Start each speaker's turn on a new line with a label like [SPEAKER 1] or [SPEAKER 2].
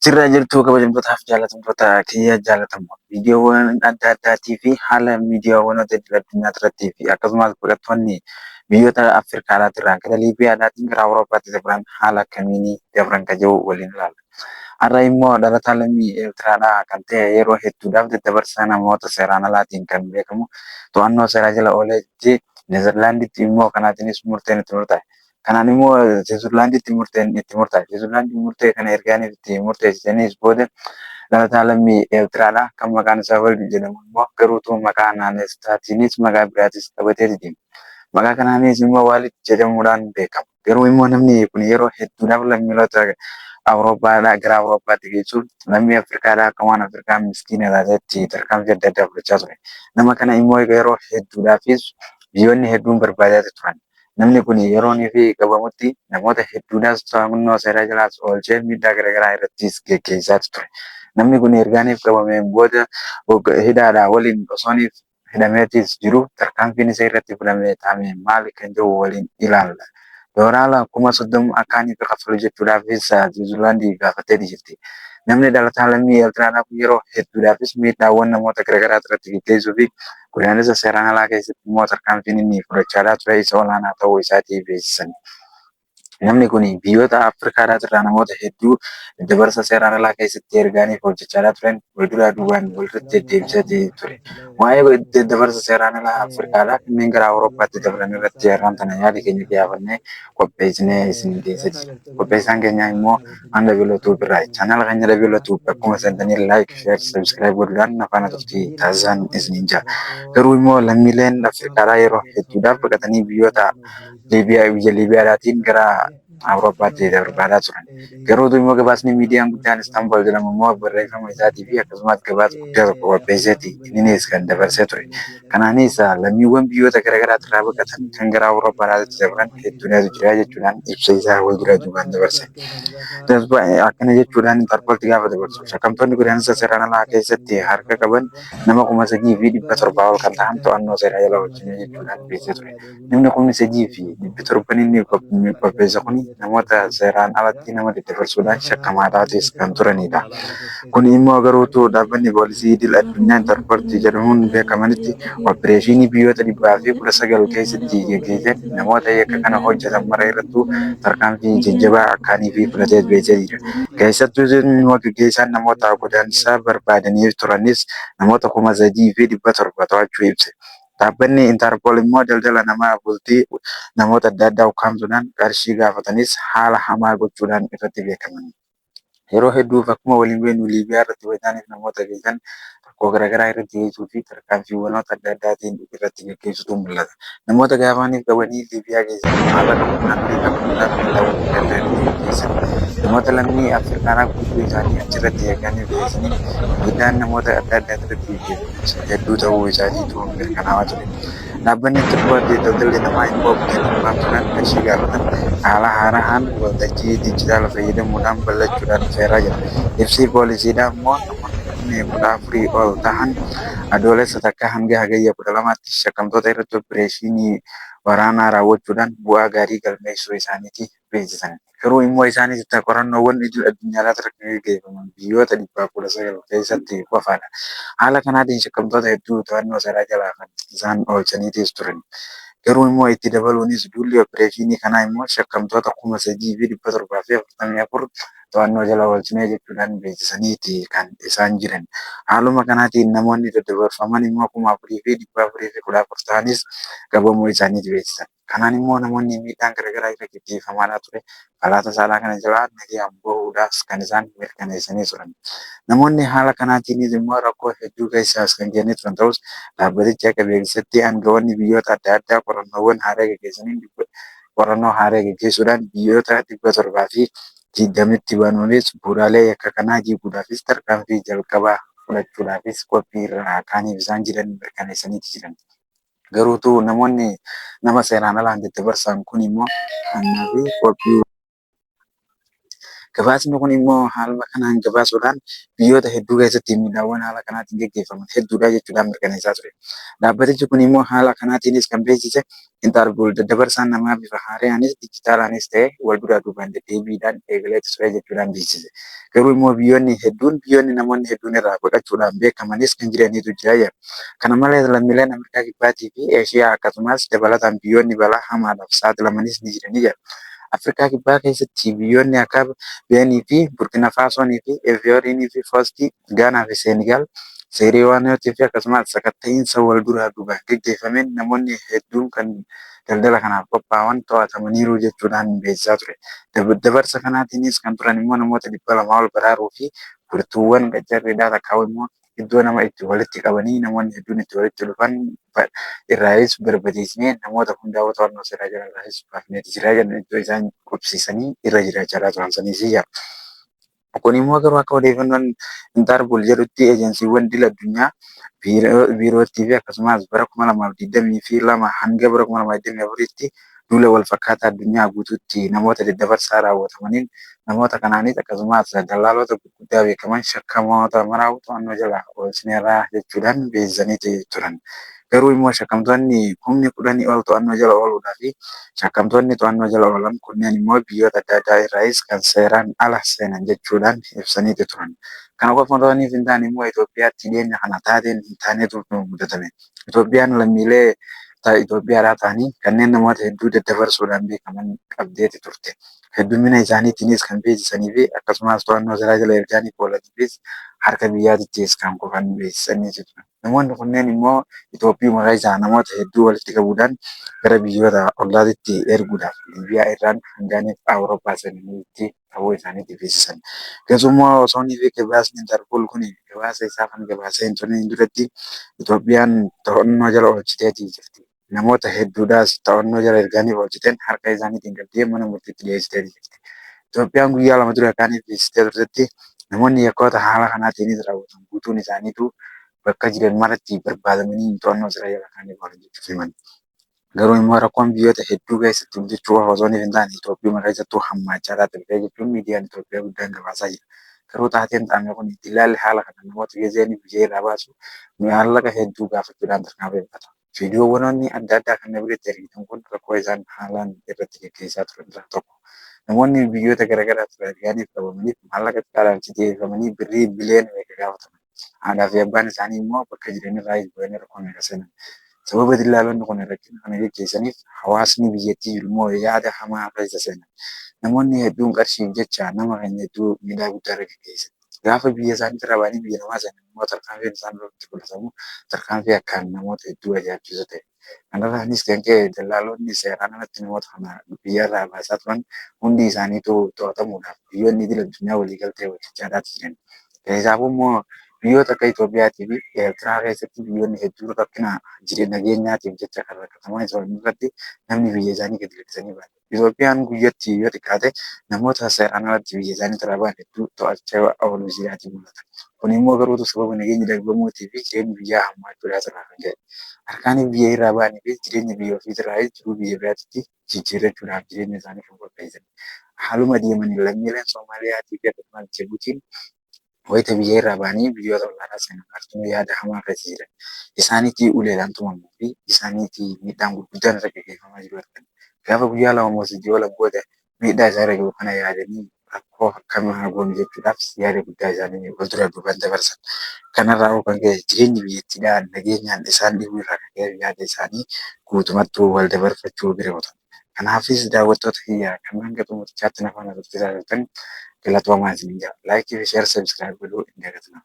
[SPEAKER 1] Sirraa jirtuu kabajamtootaaf jaalatamtoota kiyya jaalatamoo viidiyoowwan adda addaatii fi haala miidiyaawwan addunyaa irrattii fi akkasumas fudhattoonni biyyoota Afrikaadhaatirraa gara Liibiyaadhaatiin gara Awuroopaatti dabran haala akkamiin dabran kan jiru waliin ilaalla. Har'a immoo dhalataa lammii Eertiraadhaa kan ta'e yeroo hedduudhaaf daddabarsa namoota seeraan alaatiin kan beekamu to'annoo seeraa jala oolee Neezerlaanditti immoo kanaatiinis murteen itti murtaa'e. Kanaan immoo Switzerlanditti murteen itti murtaa'e. Switzerlandiin murtee kana ergaaniif itti murteessaniis booda dhalataa lammii Eertiraadhaa kan maqaan isaa Waldi jedhamu immoo garuutuu maqaa naannessaatiinis maqaa biraatis qabatee deema. Maqaa kanaanis immoo Waalid jedhamuudhaan beekama. Garuu immoo namni kun yeroo hedduudhaaf lammiiwwan Awurooppaadhaa gara Awurooppaatti geessuun lammii Afrikaadhaa akka waan Afrikaan miskiina taatetti tarkaanfii adda addaa fudhachaa ture. Nama kana immoo yeroo hedduudhaafis biyyoonni hedduun barbaadaa turan. Namni kun yeroonii fi qabamutti namoota hedduudhaas to'annoo seeraa jalaas oolchee miidhaa garaagaraa irrattis geggeessaa ture. Namni kun ergaaniif qabameen booda hidhaadhaa waliin osooniif hidhameetis jiru tarkaanfiin isa irratti fudhamee taa'ame maali kan jiru waliin ilaalla. Dooraala 30,000 akkaanii fi kaffalu jechuudhaafis Switzerlaandii gaafattee jirti. Namni dhalataa lammii Eertiraadhaa kun yeroo hedduudhaafis miidhaawwan namoota garaagaraa irratti geggeessuu fi godaannisa seeraan alaa keessatti immoo tarkaanfiin inni fudhachaa ture isa olaanaa ta'uu isaatii beeksisan. Namni kun biyyoota Afrikaadhaatirraa namoota hedduu daddabarsa seeraan alaa keessatti ergaaniif hojjechaa turan walduraa duubaan walirratti deddeebisaa ture. Waa'ee daddabarsa seeraan alaa Afrikaadhaa kanneen gara Awurooppaatti dabran irratti har'aan tana yaada keenya dhiyaafannee qopheessinee isin dhiyeessati. Qopheessaan keenya immoo hanga bilotuu birraa. Chaanaala keenya dabalatu akkuma sentanii laayik, sheer, sabskiraayib godhuudhaan afaan turtii taasisan isiniin ja'a. Garuu immoo lammiileen Afrikaadhaa yeroo hedduudhaaf baqatanii biyyoota biyya Liibiyaadhaatiin gara Awurooppaatti barbaadaa turan. Garuu immoo gabaasni miidiyaan guddaan Istaanbul jedhamu immoo barreeffama isaatii fi akkasumas gabaasa guddaa tokko qopheesseeti innis kan dabarsee ture. Kanaanis lammiiwwan biyyoota garaagaraa irraa baqatan kan gara Awurooppaatti dabran hedduutu jira jechuudhaan ibsa isaa walduraa duubaan dabarse. Akkana jechuudhaan Interpoolti gaafa dabarsu shakkamtoonni godaannisa seeraan alaa keessatti harka qaban nama 3,700 ol kan ta'an to'annoo seeraa jala oolchine jechuudhaan beeksisee ture. Namni 3,700 inni qopheesse kun namoota seeraan alatti nama daddabarsuudhaan shakkamaa taates kan turanidha. Kun immoo garuutu dhaabbanni poolisii idil addunyaa Interpoolti jedhamuun beekamanitti opereeshinii biyyoota 119 keessatti geggeessan namoota yakka kana hojjetan mara irrattuu tarkaanfii jajjabaa akkaanii fi fudhatee beeksisee jira. Keessattuu immoo geggeessaan namoota godaansa barbaadanii turanis namoota 3,700 to'achuu ibse. Dhaabbanni Interpool immoo daldala namaa bultii namoota adda addaa ukkaamsuudhaan qarshii gaafatanis haala hamaa gochuudhaan irratti beekaman. Yeroo hedduuf akkuma waliin beeknu Liibiyaa irratti wayitaaniif namoota geessan rakkoo garaagaraa irratti geessuu fi tarkaanfiiwwan adda addaatiin irratti geggeessutu mul'ata. Namoota gaafaaniif qabanii Liibiyaa geessan haala qabuudhaan beekamuudhaan miidhaawwan adda addaa irratti geggeessan. Namoota lammii Afrikaanaa guutuu isaanii achirratti eeganii geessanii miidhaan namoota adda addaa irratti geggeessu hedduu ta'uu isaatiitu mirkanaa'aa ture. Dhaabbanni Interpool daldalli namaa immoo bu'uurummaan turan qarshii gaafatan haala haaraan waltajjii dijitaala fayyadamuudhaan bal'achuudhaan dhufeeraa jira. Ibsi poolisiidhaa immoo namoonni 14 ol ta'an adoolessa takka hanga hagayya 12tti shakkamtoota irratti opereeshinii waraanaa raawwachuudhaan bu'aa gaarii galmeessuu isaaniiti beeksisan. Garuu immoo isaanis qorannoowwan idil addunyaa irratti gaggeeffaman biyyoota 119 keessatti qofaadha. Haala kanaatiin shakkamtoota hedduu to'annoo seeraa jalaa kan isaan oolchaniitis turan. Garuu immoo itti dabaluunis duulli opereeshinii kanaa immoo shakkamtoota 3,744 to'annoo jala oolchinee jechuudhaan beeksisaniiti kan isaan jiran. Haaluma kanaatiin namoonni daddabarfaman immoo 4,414 ta'anis qabamuu isaaniiti beeksisan. Kanaan immoo namoonni miidhaan garaagaraa irra gaggeeffamaa ture falaata saalaa kana jalaa nagaan bahuudhaaf kan isaan mirkaneessanii turan. Namoonni haala kanaatiinis immoo rakkoo hedduu keessaas kan jiranii turan ta'us dhaabbatichi akka beeksisetti aangawoonni biyyoota adda addaa qorannoo haaraa geggeessuudhaan biyyoota 720tti banuunis bu'uuraalee yakka kanaa jiguudhaafis tarkaanfii jalqabaa fudhachuudhaafis qophii irra kaaniif isaan jiran mirkaneessaniiti jiran. Garuutu namoonni nama seeraan alaan daddabarsan kun immoo annaa fi qophii Gabaasni kun immoo haaluma kanaan gabaasuudhaan biyyoota hedduu keessatti miidhaawwan haala kanaatiin gaggeeffaman hedduudha jechuudhaan mirkaneessaa ture. Dhaabbatichi kun immoo haala kanaatiinis kan beeksise intarbool daddabarsaan namaa bifa haaraanis dijitaalaanis ta'e wal duraa duubaan deddeebiidhaan eegalee ture jechuudhaan beeksise. Garuu immoo biyyoonni namoonni hedduun irraa baqachuudhaan beekamanis kan jiranitu jira jedha. Kana malees lammiileen Ameerikaa Kibbaatii fi Eeshiyaa akkasumas dabalataan biyyoonni balaa hamaadhaaf saaxilamanis ni jirani jedha. Afrikaa Kibbaa keessatti biyyoonni akka Beenii fi Burkina Faasonii fi Ivooriinii fi Koostii, Gaanaa fi Seenigaal Seeriyaawwanootii fi akkasumas sakatta'iinsa wal duraa duubaan gaggeeffameen namoonni hedduun kan daldala kanaaf qophaa'an to'atamaniiru jechuudhaan beeksisaa ture. Dabarsa kanaatiinis kan turan immoo namoota 200 ol baraaruu fi furtuuwwan qaccarriidhaa takkaa'u immoo iddoo nama itti walitti qabanii namoonni hedduun itti walitti dhufan irraayis barbadeesnee namoota hundaa'uu to'annoo seeraa jala irraayis baafneeti jira jedhan iddoo isaan qubsiisanii irra jiraachaa turan saniis jira. Kun immoo garuu akka odeeffannoon Interpol jedhutti ejensiiwwan idil addunyaa biirootii fi akkasumas bara 2022 hanga bara 2024tti duula wal fakkaataa addunyaa guutuutti namoota daddabarsaa raawwatamaniin namoota kanaanis akkasumas daldaltoota gurguddaa beekaman shakkamoota maraa to'annoo jala oolchineerra jechuudhaan beeksisanii turan. Garuu immoo shakkamtoonni 10,000 ol to'annoo jala ooluudhaa fi shakkamtoonni to'annoo jala oolan kunneen immoo biyyoota adda addaa irraayis kan seeraan ala seenan jechuudhaan ibsaniiti turan. Kana qofa otoo hin taane immoo Itoophiyaatti dhiyeenya kana taateen hin taanetu mudatame. Itoophiyaan lammiilee Itoophiyaadhaa ta'anii kanneen namoota hedduu daddabarsuudhaan beekaman qabdeeti turte. Heddumina isaaniitiinis kan beeksisanii fi akkasumas to'annoo seeraa jala ergaanii oolaniifis harka biyyaatittis kan kufan beeksisanii jiru. Namoonni kunneen immoo Itoophiyaa maqaa isaa namoota hedduu walitti qabuudhaan gara biyyoota ollaatti erguudhaaf Liibiyaa irraan hangaaniif Awurooppaa seenaniitti ta'uu isaaniitti beeksisan. Keessumaa Osoonii fi gabaasni Interpol kun gabaasa isaa kan gabaasee hin turre duratti Itoophiyaan to'annoo jala oolchiteetii jirti. Namoota hedduudhaas to'annoo jala ergaanii oolchiteen harka isaaniitiin qabdee mana murtiitti dhiyeessitee jirti. Itoophiyaan guyyaa lama dura kaaniif beeksistee turtetti namoonni yakkoota haala kanaatiinis raawwatan guutuun isaaniitu bakka jiran maratti barbaadamanii to'annoo seeraa jala kaanii oolan jechuuf himan. Garuu immoo rakkoon biyyoota hedduu keessatti hojjechuu qofa osoo hin taane Itoophiyaa keessattuu hammaachaa turte jechuun miidiyaan Itoophiyaa guddaan gabaasaa jira. Garuu taateen xaamee kun itti ilaalle haala kana namoota geezeenii biyya irraa baasu maallaqa hedduu gaafachuudhaan tarkaanfata. Viidiyoowwan adda addaa kan na biratti argitan kun rakkoo isaan haalaan irratti gaggeessaa turan irraa tokko. Namoonni biyyoota garaagaraa erganiif qabamaniif maallaqa xiqqaadhaan citeeffamanii birrii biliyoona meeqa gaafataman. Haadhaa fi abbaan isaanii immoo bakka jireenya irraa bu'anii rakkoo meeqa seenan. Sababa daldaltoonni kun irratti kana gaggeessaniif hawaasni biyyattii immoo yaada hamaa keessa seenan. Namoonni hedduun qarshiif jecha nama keenya hedduu miidhaa guddaa irra gaggeessan. Gaafa biyya isaanii irraa ba'anii biyya namaa seenan immoo tarkaanfiin isaan irratti fudhatamu tarkaanfii akkaan namoota hedduu ajaa'ibsiisu ta'e. Kanarraanis kan ka'e daldaltoonni seeraan alatti namoota kana biyya irraa baasaa turan hundi isaaniitu to'atamuudhaaf biyyoonni idil addunyaa waliigaltee hojjechaa jiran. Kanaafuu immoo biyyoota akka Itoophiyaatii fi Eertiraa keessatti biyyoonni hedduun rakkina nageenyaatiif jecha kan rakkatamaa jiran irratti namni biyya isaanii gadi lakkisanii baatu. Itoophiyaan guyyatti yoo xiqqaate namoota seeraan alatti biyya isaanii irraa ba'an hedduu to'achaa ooluu isheetii mul'ata. Kun immoo garuu sababa nageenya dhabamuu fi jireenyi biyyaa hammaachuudhaa irraa kan ka'e. Harkaan biyya irraa ba'anii fi jireenya biyya ofii irraa jiruu biyya biraatti jijjiirrachuudhaaf jireenya isaanii kan qopheessan. Haaluma deemanii lammiileen Soomaaliyaatii fi akkasumas Jibuutiin wayita biyya irraa ba'anii biyyoota ollaa seenan arginu yaada hamaa keessa jiran. Isaaniitii uleedhaan tumamuu fi isaaniitii miidhaan gurguddaan irra gaggeeffamaa jiru argina. Gaafa guyyaa lama moosijii wal booda miidhaa isaa irra jiru kana yaadanii rakkoo akkamii haa goonu jechuudhaaf yaada guddaa isaanii wal dura duubaan dabarsan. Kanarraa kan ka'e jireenyi biyyattiidhaan nageenyaan isaan dhibuu irraa kan ka'e yaada isaanii guutumattuu wal dabarfachuu bira ootan. Kanaafis daawwattoota kiyyaa kan hanga xumurichaatti na faana tursiisaa jirtan galatoomaa isin jira. Laayikii fi sheer sabiskiraayib godhuu hin dagatinaa.